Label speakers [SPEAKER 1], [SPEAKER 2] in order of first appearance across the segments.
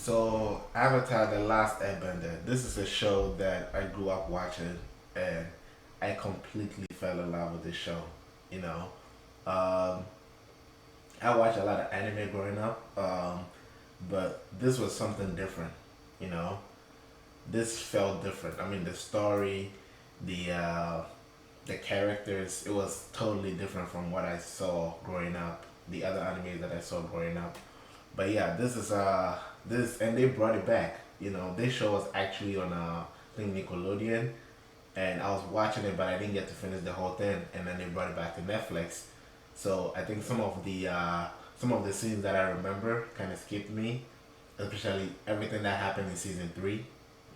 [SPEAKER 1] So, Avatar: The Last Airbender. This is a show that I grew up watching, and I completely fell in love with this show. You know, um, I watched a lot of anime growing up, but this was something different. You know, this felt different. I mean, the story, the uh, the characters, it was totally different from what I saw growing up. The other animes that I saw growing up. But yeah, this and they brought it back. You know, this show was actually on I think Nickelodeon, and I was watching it, but I didn't get to finish the whole thing. And then they brought it back to Netflix. So I think some of the scenes that I remember kind of skipped me, especially everything that happened in season three.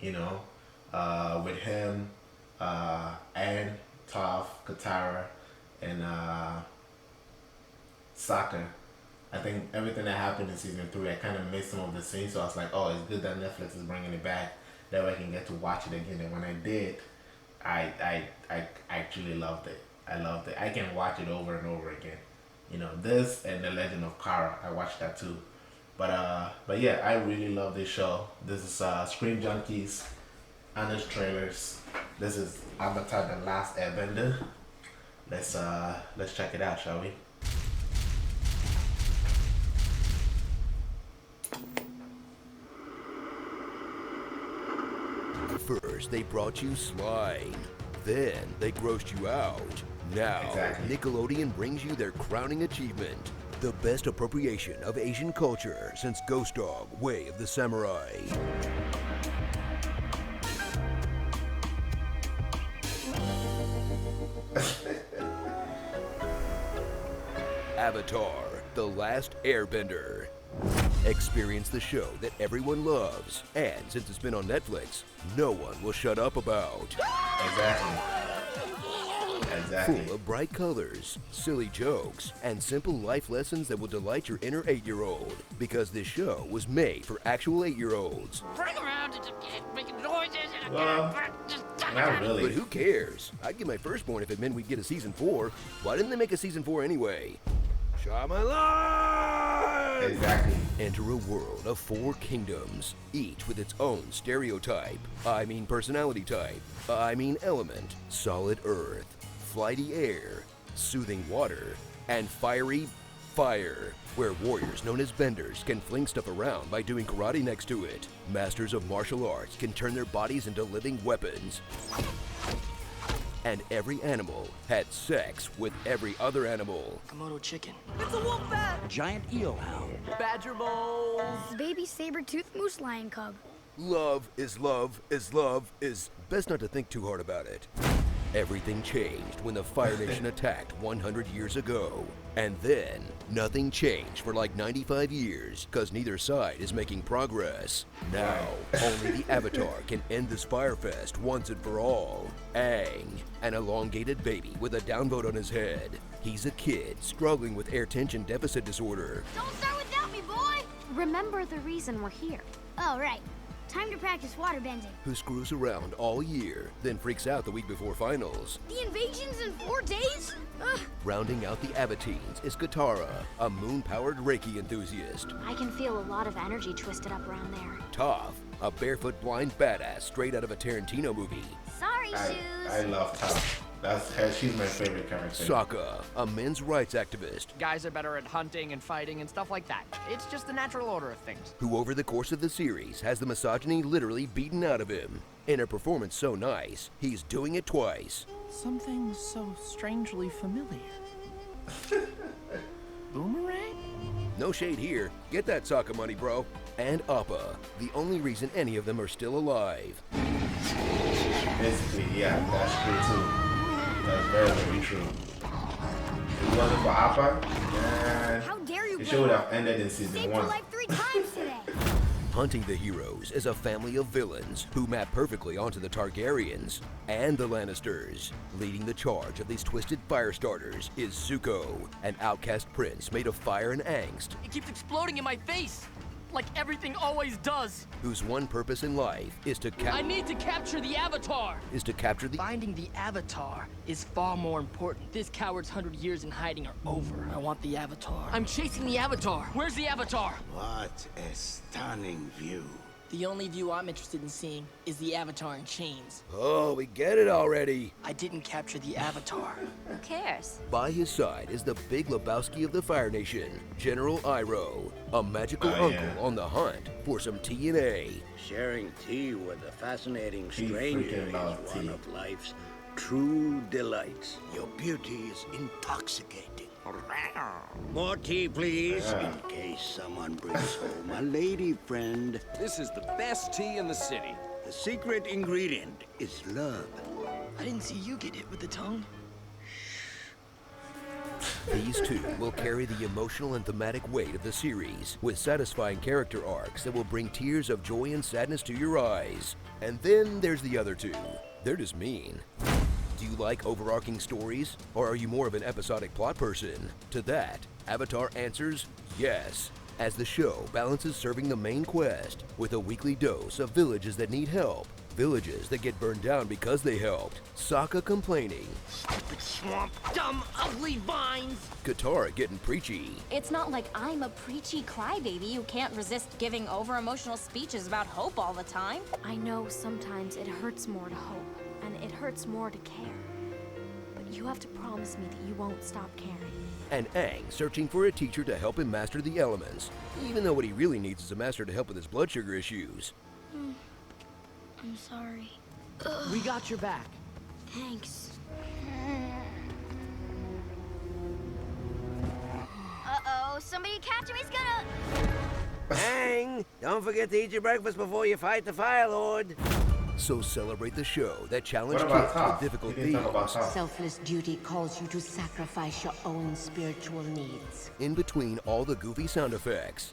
[SPEAKER 1] You know, with him, Anne, Toph, Katara, and Sokka. I think everything that happened in season three, I kind of missed some of the scenes, so I was like, oh, it's good that Netflix is bringing it back. That way I can get to watch it again. And when I did, I actually loved it. I loved it. I can watch it over and over again. You know, this and The Legend of Korra, I watched that too. But yeah, I really love this show. This is Screen Junkies, honest trailers. This is Avatar: The Last Airbender. Let's check it out, shall we?
[SPEAKER 2] First, they brought you slime. Then, they grossed you out. Now,
[SPEAKER 1] Exactly.
[SPEAKER 2] Nickelodeon brings you their crowning achievement. The best appropriation of Asian culture since Ghost Dog, Way of the Samurai. Avatar: The Last Airbender. Experience the show that everyone loves, and since it's been on Netflix, no one will shut up about.
[SPEAKER 1] Exactly. Exactly.
[SPEAKER 2] Full of bright colors, silly jokes, and simple life lessons that will delight your inner 8-year-old. Because this show was made for actual 8-year-olds.
[SPEAKER 3] Run around and just making noises and
[SPEAKER 1] Well, not
[SPEAKER 2] But
[SPEAKER 1] really.
[SPEAKER 2] who cares? I'd give my firstborn if it meant we'd get a season 4. Why didn't they make a season 4 anyway? Shyamalan!
[SPEAKER 1] Exactly.
[SPEAKER 2] Enter a world of 4 kingdoms, each with its own stereotype. I mean personality type. I mean element. Solid earth, flighty air, soothing water, and fiery fire, where warriors known as benders can fling stuff around by doing karate next to it. Masters of martial arts can turn their bodies into living weapons. And every animal had sex with every other animal.
[SPEAKER 4] Komodo chicken.
[SPEAKER 5] It's a wolf bat!
[SPEAKER 4] Giant eel hound.
[SPEAKER 5] Badger moles!
[SPEAKER 6] Baby saber-toothed moose lion cub.
[SPEAKER 2] Love is love is love is best not to think too hard about it. Everything changed when the Fire Nation attacked 100 years ago. And then, nothing changed for like 95 years, cause neither side is making progress. Now, only the Avatar can end this fire fest once and for all. Aang, an elongated baby with a downvote on his head. He's a kid struggling with air tension deficit disorder.
[SPEAKER 6] Don't start without me, boy!
[SPEAKER 7] Remember the reason we're here.
[SPEAKER 6] Oh, right. Time to practice waterbending.
[SPEAKER 2] Who screws around all year, then freaks out the week before finals.
[SPEAKER 6] The invasion's in 4 days? Ugh.
[SPEAKER 2] Rounding out the Avateens is Katara, a moon-powered Reiki enthusiast.
[SPEAKER 7] I can feel a lot of energy twisted up around there.
[SPEAKER 2] Toph, a barefoot blind badass straight out of a Tarantino movie.
[SPEAKER 6] Sorry,
[SPEAKER 1] I
[SPEAKER 6] shoes.
[SPEAKER 1] love Toph. That's her. She's my favorite character.
[SPEAKER 2] Sokka, a men's rights activist,
[SPEAKER 5] Guys are better at hunting and fighting and stuff like that. It's just the natural order of things.
[SPEAKER 2] who over the course of the series has the misogyny literally beaten out of him. In a performance so nice, he's doing it twice.
[SPEAKER 8] Something so strangely familiar. Boomerang?
[SPEAKER 2] No shade here. Get that Sokka money, bro. And Appa, the only reason any of them are still alive.
[SPEAKER 1] Basically, yeah, that's true too. That's very, very true. If it wasn't for Appa, man,
[SPEAKER 6] How dare you,
[SPEAKER 1] the show would
[SPEAKER 6] Blake?
[SPEAKER 1] have ended in season
[SPEAKER 6] Saved your
[SPEAKER 1] 1.
[SPEAKER 6] life 3 times today.
[SPEAKER 2] Hunting the heroes is a family of villains who map perfectly onto the Targaryens and the Lannisters. Leading the charge of these twisted fire starters is Zuko, an outcast prince made of fire and angst.
[SPEAKER 5] It keeps exploding in my face. like everything always does.
[SPEAKER 2] whose one purpose in life is to
[SPEAKER 4] I need to capture the Avatar.
[SPEAKER 2] capture the
[SPEAKER 4] Finding the Avatar is far more important. This coward's 100 years in hiding are over. I want the Avatar. I'm chasing the Avatar. Where's the Avatar?
[SPEAKER 9] What a stunning view.
[SPEAKER 4] The only view I'm interested in seeing is the Avatar in chains.
[SPEAKER 2] Oh, we get it already.
[SPEAKER 4] I didn't capture the Avatar.
[SPEAKER 7] Who cares?
[SPEAKER 2] By his side is the Big Lebowski of the Fire Nation, General Iroh, a magical
[SPEAKER 1] Oh,
[SPEAKER 2] uncle
[SPEAKER 1] yeah.
[SPEAKER 2] on the hunt for some TNA.
[SPEAKER 9] Sharing tea with a fascinating
[SPEAKER 1] He
[SPEAKER 9] stranger
[SPEAKER 1] freaking
[SPEAKER 9] is
[SPEAKER 1] loves
[SPEAKER 9] one
[SPEAKER 1] tea.
[SPEAKER 9] of life's true delights. Your beauty is intoxicating. More tea, please,
[SPEAKER 1] Yeah.
[SPEAKER 9] in case someone brings home a lady friend.
[SPEAKER 10] This is the best tea in the city.
[SPEAKER 9] The secret ingredient is love.
[SPEAKER 4] I didn't see you get hit with the tongue.
[SPEAKER 2] These two will carry the emotional and thematic weight of the series with satisfying character arcs that will bring tears of joy and sadness to your eyes. And then there's the other two. They're just mean. Do you like overarching stories, or are you more of an episodic plot person? To that, Avatar answers yes, as the show balances serving the main quest with a weekly dose of villages that need help, villages that get burned down because they helped, Sokka complaining,
[SPEAKER 4] Stupid swamp, dumb, ugly vines.
[SPEAKER 2] Katara getting preachy,
[SPEAKER 7] It's not like I'm a preachy crybaby who can't resist giving over-emotional speeches about hope all the time. I know sometimes it hurts more to hope, and it hurts more to care. But you have to promise me that you won't stop caring.
[SPEAKER 2] and Aang searching for a teacher to help him master the elements, even though what he really needs is a master to help with his blood sugar issues.
[SPEAKER 6] I'm sorry.
[SPEAKER 5] We got your back.
[SPEAKER 6] Thanks. Uh-oh, somebody catch him. He's gonna...
[SPEAKER 10] Aang, don't forget to eat your breakfast before you fight the Fire Lord.
[SPEAKER 2] So celebrate the show that challenged
[SPEAKER 1] What about
[SPEAKER 2] kids with
[SPEAKER 1] Toph?
[SPEAKER 2] difficult
[SPEAKER 1] We didn't talk about
[SPEAKER 2] themes
[SPEAKER 1] Toph.
[SPEAKER 11] Selfless duty calls you to sacrifice your own spiritual needs.
[SPEAKER 2] in between all the goofy sound effects.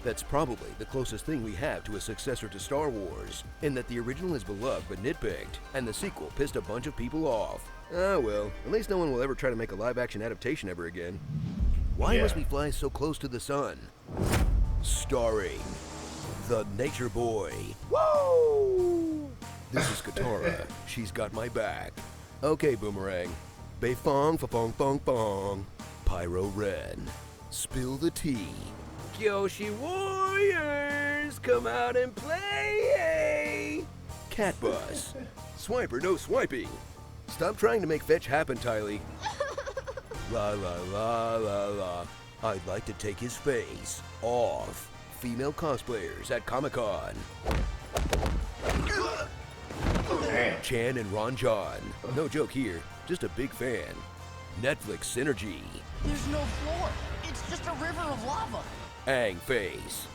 [SPEAKER 2] That's probably the closest thing we have to a successor to Star Wars, in that the original is beloved but nitpicked, and the sequel pissed a bunch of people off. Ah well, at least no one will ever try to make a live-action adaptation ever again. Why
[SPEAKER 1] Yeah.
[SPEAKER 2] must we fly so close to the sun? Starring the Nature Boy. Woo! This is Katara. She's got my back. Okay, Boomerang. Beifong, fa-fong, fong, fong. Pyro Ren. Spill the tea. Kyoshi Warriors, come out and play! Cat Bus. Swiper, no swiping. Stop trying to make fetch happen, Tylee. La la la la la. I'd like to take his face off. Female cosplayers at Comic-Con.
[SPEAKER 1] Damn.
[SPEAKER 2] Chan and Ron John. No joke here, just a big fan. Netflix synergy.
[SPEAKER 4] There's no floor. It's just a river of lava.
[SPEAKER 2] Aang face.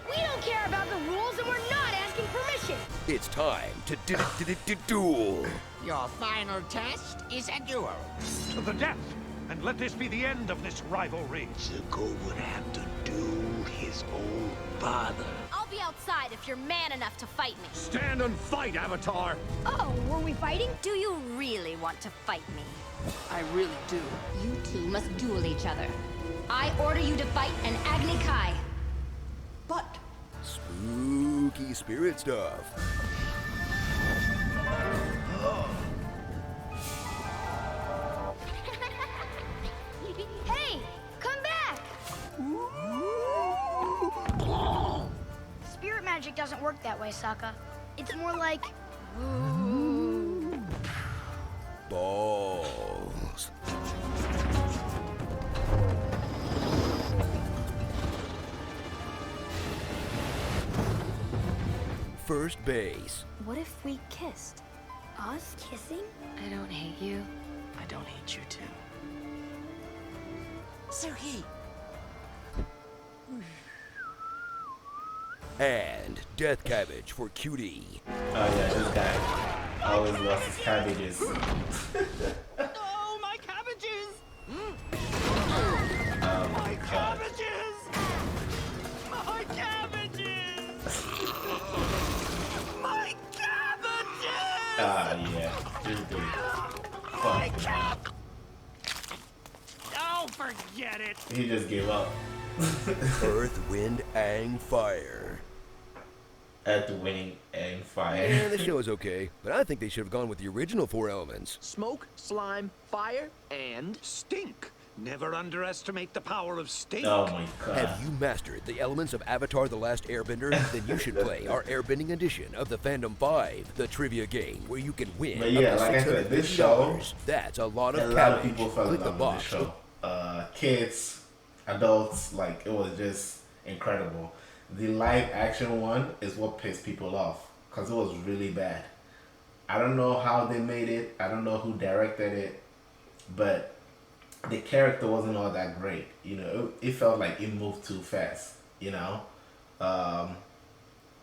[SPEAKER 6] We don't care about the rules, and we're not asking permission.
[SPEAKER 2] It's time to duel.
[SPEAKER 3] Your final test is a duel.
[SPEAKER 12] To the death, and let this be the end of this rivalry.
[SPEAKER 9] Zuko would have to do his own father.
[SPEAKER 6] I'll be outside if you're man enough to fight me.
[SPEAKER 12] Stand and fight, Avatar!
[SPEAKER 6] Oh, were we fighting?
[SPEAKER 7] Do you really want to fight me?
[SPEAKER 4] I really do.
[SPEAKER 7] You two must duel each other. I order you to fight an Agni Kai.
[SPEAKER 11] But
[SPEAKER 2] Spooky spirit stuff.
[SPEAKER 6] Hey, come back! Spirit magic doesn't work that way, Sokka. It's more like...
[SPEAKER 2] Balls. First base.
[SPEAKER 7] What if we kissed?
[SPEAKER 6] Us kissing?
[SPEAKER 7] I don't hate you.
[SPEAKER 4] I don't hate you too. Suki!
[SPEAKER 2] And death cabbage for cutie.
[SPEAKER 1] Oh yeah, this guy always lost his cabbages.
[SPEAKER 4] Oh, my cabbages!
[SPEAKER 1] Oh my Yeah, just do it. Fuck, man.
[SPEAKER 12] Oh, forget it.
[SPEAKER 1] He just gave up.
[SPEAKER 2] Earth, Wind, and Fire.
[SPEAKER 1] Earth, Wind, and Fire.
[SPEAKER 2] Yeah, the show is okay, but I think they should have gone with the original 4 elements.
[SPEAKER 5] Smoke, slime, fire, and
[SPEAKER 12] stink. Never underestimate the power of stink.
[SPEAKER 1] Oh my god.
[SPEAKER 2] Have you mastered the elements of Avatar The Last Airbender? Then you should play our airbending edition of the Fandom 5, the trivia game where you can win
[SPEAKER 1] But yeah,
[SPEAKER 2] up to
[SPEAKER 1] like I said, this show,
[SPEAKER 2] That's a lot of
[SPEAKER 1] a lot
[SPEAKER 2] cabbage.
[SPEAKER 1] of people fell in
[SPEAKER 2] Click the
[SPEAKER 1] love with
[SPEAKER 2] box.
[SPEAKER 1] this show. Kids, adults, like it was just incredible. The live action one is what pissed people off because it was really bad. I don't know how they made it. I don't know who directed it, but the character wasn't all that great. You know, it felt like it moved too fast. You know, but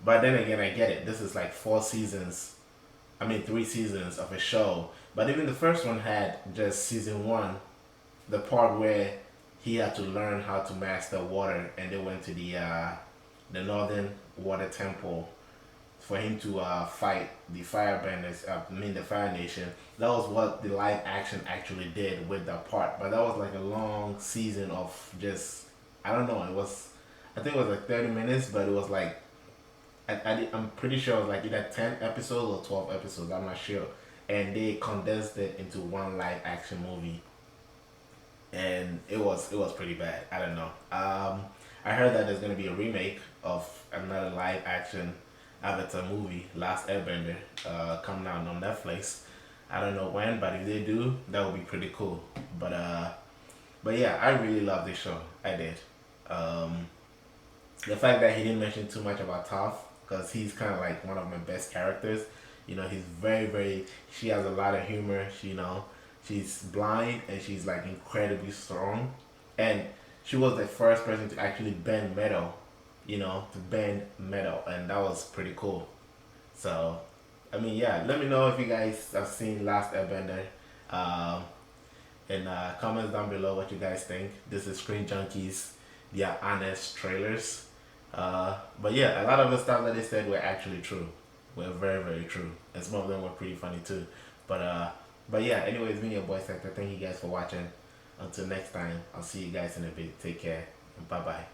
[SPEAKER 1] then again, I get it. This is like 3 seasons of a show. But even the first one had just season 1, the part where he had to learn how to master water, and they went to the Northern Water Temple for him to fight the Firebenders. The Fire Nation. That was what the live action actually did with that part. But that was like a long season of just, I don't know. I think it was like 30 minutes, but it was like I'm pretty sure it was like either 10 episodes or 12 episodes. I'm not sure. And they condensed it into one live action movie. And it was pretty bad. I don't know. I heard that there's gonna be a remake of another live action Avatar movie, Last Airbender, coming out on Netflix. I don't know when, but if they do, that would be pretty cool. But yeah, I really love this show. I did. The fact that he didn't mention too much about Toph, because he's kind of like one of my best characters. You know, he's very. She has a lot of humor. She's blind and she's like incredibly strong, and she was the first person to actually bend metal. And that was pretty cool. So, I mean, yeah, let me know if you guys have seen Last Airbender. In comments down below what you guys think. This is Screen Junkies, their honest trailers. But yeah, a lot of the stuff that they said were actually true. Were very true. And some of them were pretty funny too. But yeah, anyways, me and your boy Sector. Thank you guys for watching. Until next time, I'll see you guys in a bit. Take care. And bye-bye.